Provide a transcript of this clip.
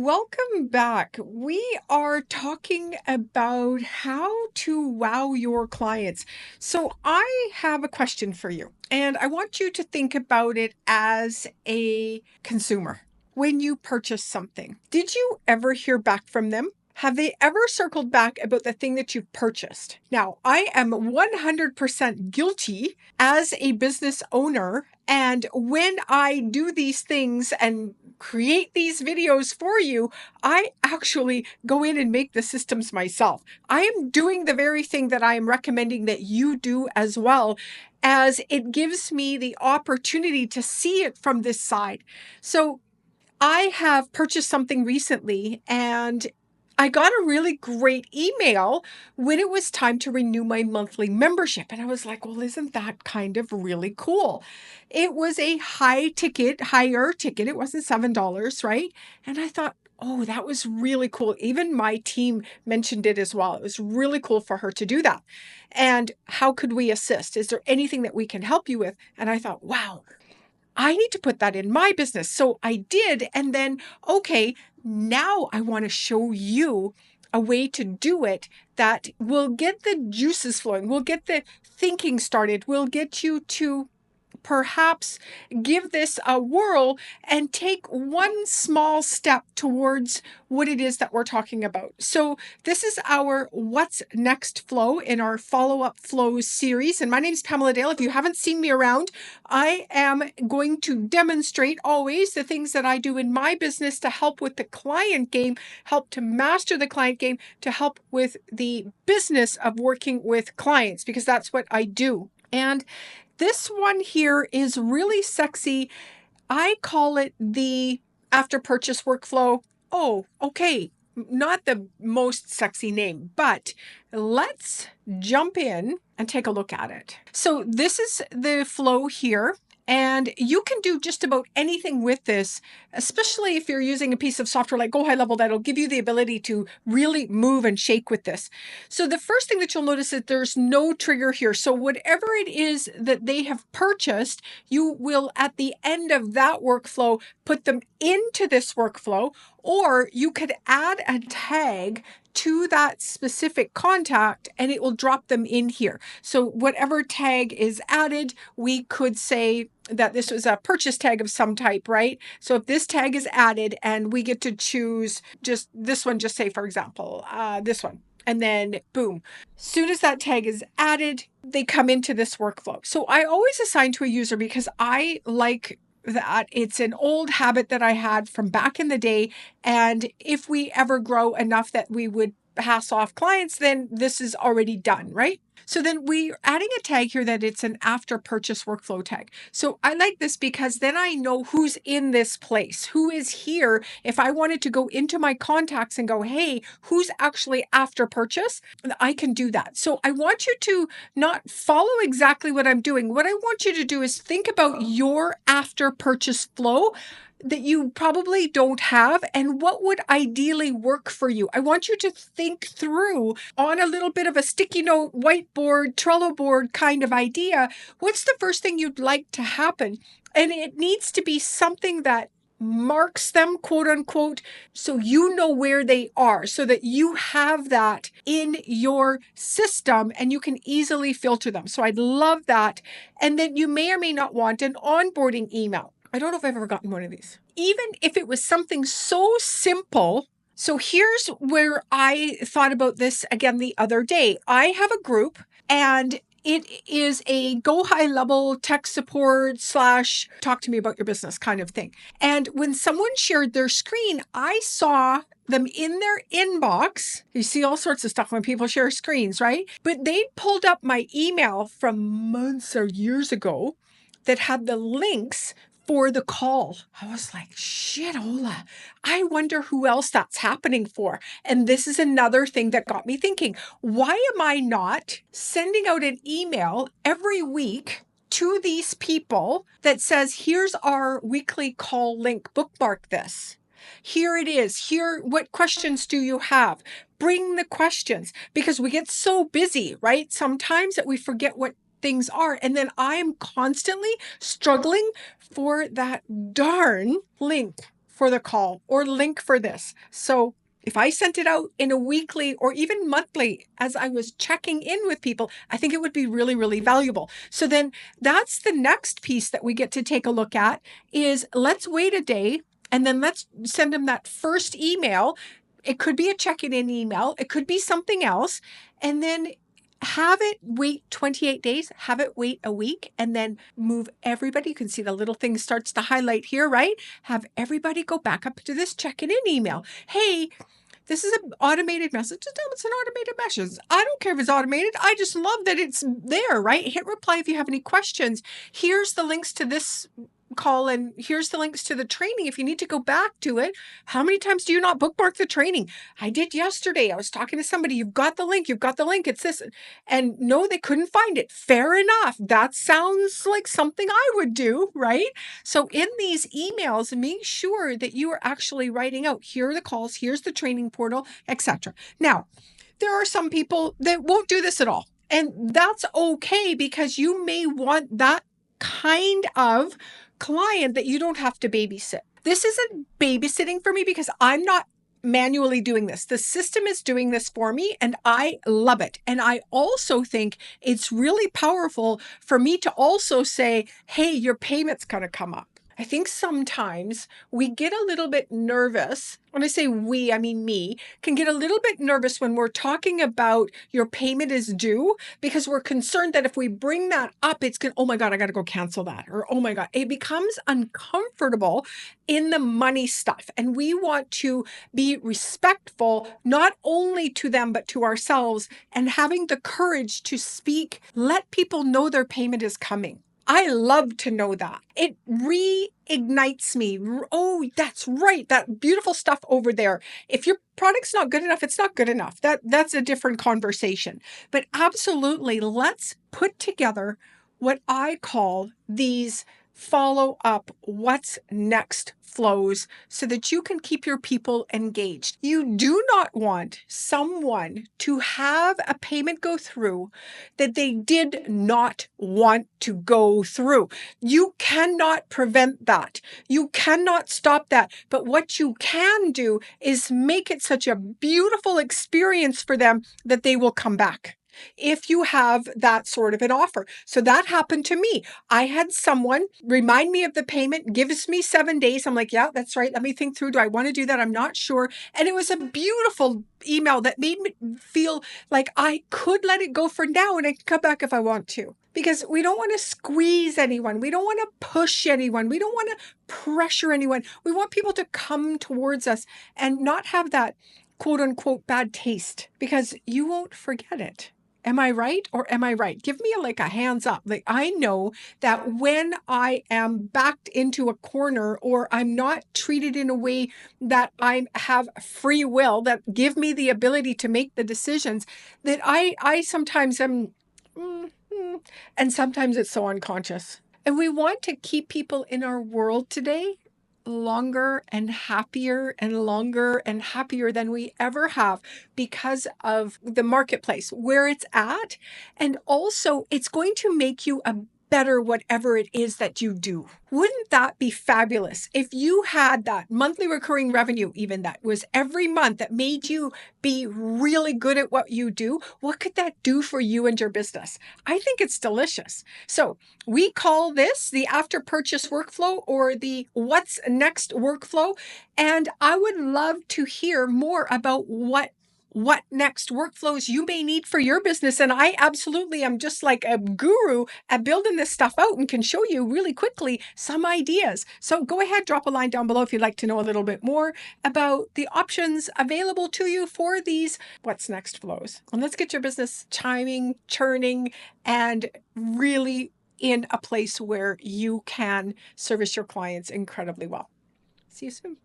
Welcome back. We are talking about how to wow your clients. So, I have a question for you, and I want you to think about it as a consumer. When you purchase something, did you ever hear back from them? Have they ever circled back about the thing that you've purchased? Now, I am 100% guilty as a business owner. And when I do these things and create these videos for you, I actually go in and make the systems myself. I am doing the very thing that I am recommending that you do as well, as it gives me the opportunity to see it from this side. So I have purchased something recently and I got a really great email when it was time to renew my monthly membership. And I was like, well, isn't that kind of really cool? It was a higher ticket. It wasn't $7, right? And I thought, oh, that was really cool. Even my team mentioned it as well. It was really cool for her to do that. And how could we assist? Is there anything that we can help you with? And I thought, wow, I need to put that in my business. So I did. And then, okay, now I want to show you a way to do it that will get the juices flowing, will get the thinking started, will get you to perhaps give this a whirl and take one small step towards what it is that we're talking about. So this is our What's Next flow in our follow-up flows series. And my name is Pamela Dale. If you haven't seen me around, I am going to demonstrate always the things that I do in my business to help with the client game, help to master the client game, to help with the business of working with clients, because that's what I do. And this one here is really sexy. I call it the after purchase workflow. Oh, okay. Not the most sexy name, but let's jump in and take a look at it. So this is the flow here. And you can do just about anything with this, especially if you're using a piece of software like Go High Level that'll give you the ability to really move and shake with this. So the first thing that you'll notice is there's no trigger here. So whatever it is that they have purchased, you will at the end of that workflow put them into this workflow, or you could add a tag to that specific contact and it will drop them in here. So whatever tag is added, we could say that this was a purchase tag of some type, right? So if this tag is added and we get to choose just this one, just say, for example, this one. And then boom, soon as that tag is added, they come into this workflow. So I always assign to a user because I like that. It's an old habit that I had from back in the day. And if we ever grow enough that we would pass off clients, then this is already done, right? So then we're adding a tag here that it's an after purchase workflow tag. So I like this because then I know who's in this place, who is here. If I wanted to go into my contacts and go, hey, who's actually after purchase, I can do that. So I want you to not follow exactly what I'm doing. What I want you to do is think about your after purchase flow that you probably don't have and what would ideally work for you. I want you to think through on a little bit of a sticky note, whiteboard, Trello board kind of idea. What's the first thing you'd like to happen? And it needs to be something that marks them, quote unquote, so you know where they are, so that you have that in your system and you can easily filter them. So I'd love that. And then you may or may not want an onboarding email. I don't know if I've ever gotten one of these. Even if it was something so simple. So here's where I thought about this again the other day. I have a group and it is a Go High Level tech support / talk to me about your business kind of thing. And when someone shared their screen, I saw them in their inbox. You see all sorts of stuff when people share screens, right? But they pulled up my email from months or years ago that had the links for the call. I was like, shit, Ola, I wonder who else that's happening for. And this is another thing that got me thinking, why am I not sending out an email every week to these people that says, here's our weekly call link, bookmark this. Here it is. Here, what questions do you have? Bring the questions, because we get so busy, right? Sometimes that we forget what things are. And then I'm constantly struggling for that darn link for the call or link for this. So if I sent it out in a weekly or even monthly as I was checking in with people, I think it would be really, really valuable. So then that's the next piece that we get to take a look at is let's wait a day and then let's send them that first email. It could be a check-in email. It could be something else. And then have it wait 28 days, have it wait a week, and then move everybody. You can see the little thing starts to highlight here, right? Have everybody go back up to this check-in email. Hey, this is an automated message. Just tell them it's an automated message. I don't care if it's automated. I just love that it's there, right? Hit reply if you have any questions. Here's the links to this call and here's the links to the training if you need to go back to it. How many times do you not bookmark the training? I did yesterday. I was talking to somebody. You've got the link. It's this. And no, they couldn't find it. Fair enough. That sounds like something I would do, right? So in these emails, make sure that you are actually writing out, here are the calls, here's the training portal, etc. Now, there are some people that won't do this at all. And that's okay because you may want that kind of client that you don't have to babysit. This isn't babysitting for me because I'm not manually doing this. The system is doing this for me and I love it. And I also think it's really powerful for me to also say, hey, your payment's going to come up. I think sometimes we get a little bit nervous. When I say we, I mean me, can get a little bit nervous when we're talking about your payment is due because we're concerned that if we bring that up, it's going to, oh my God, I got to go cancel that. Or, oh my God, it becomes uncomfortable in the money stuff. And we want to be respectful, not only to them, but to ourselves and having the courage to speak, let people know their payment is coming. I love to know that. It reignites me. Oh, that's right. That beautiful stuff over there. If your product's not good enough, it's not good enough. That's a different conversation. But absolutely, let's put together what I call these follow-up what's next flows so that you can keep your people engaged. You do not want someone to have a payment go through that they did not want to go through. You cannot prevent that. You cannot stop that. But what you can do is make it such a beautiful experience for them that they will come back if you have that sort of an offer. So that happened to me. I had someone remind me of the payment, gives me 7 days. I'm like, yeah, that's right. Let me think through. Do I want to do that? I'm not sure. And it was a beautiful email that made me feel like I could let it go for now and I can come back if I want to. Because we don't want to squeeze anyone. We don't want to push anyone. We don't want to pressure anyone. We want people to come towards us and not have that quote unquote bad taste because you won't forget it. Am I right or am I right? Give me like a hands up. Like I know that when I am backed into a corner or I'm not treated in a way that I have free will, that give me the ability to make the decisions, that I sometimes am, and sometimes it's so unconscious. And we want to keep people in our world today longer and happier than we ever have because of the marketplace, where it's at. And also, it's going to make you a better whatever it is that you do. Wouldn't that be fabulous if you had that monthly recurring revenue, even that was every month, that made you be really good at what you do? What could that do for you and your business? I think it's delicious. So we call this the after purchase workflow or the what's next workflow. And I would love to hear more about what next workflows you may need for your business. And I absolutely am just like a guru at building this stuff out and can show you really quickly some ideas. So go ahead, drop a line down below if you'd like to know a little bit more about the options available to you for these what's next flows. And let's get your business churning, and really in a place where you can service your clients incredibly well. See you soon.